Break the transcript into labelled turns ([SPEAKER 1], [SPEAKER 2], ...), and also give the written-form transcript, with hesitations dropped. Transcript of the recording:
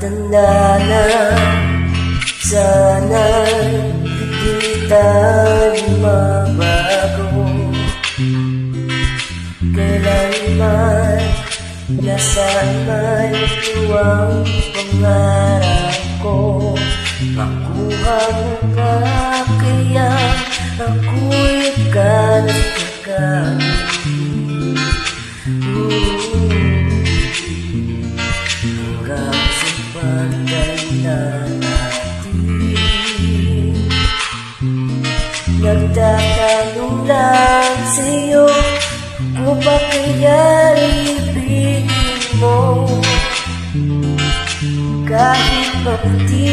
[SPEAKER 1] Tanda na, sana'y di tayo mabago. Kailanman, nasaan man ito ang pangarap ko. Makuha mo ka, kaya ako'y ganit na gagawin. Hanggang sa pagkailan natin, nagtatanong lang sa'yo, kung ba kaya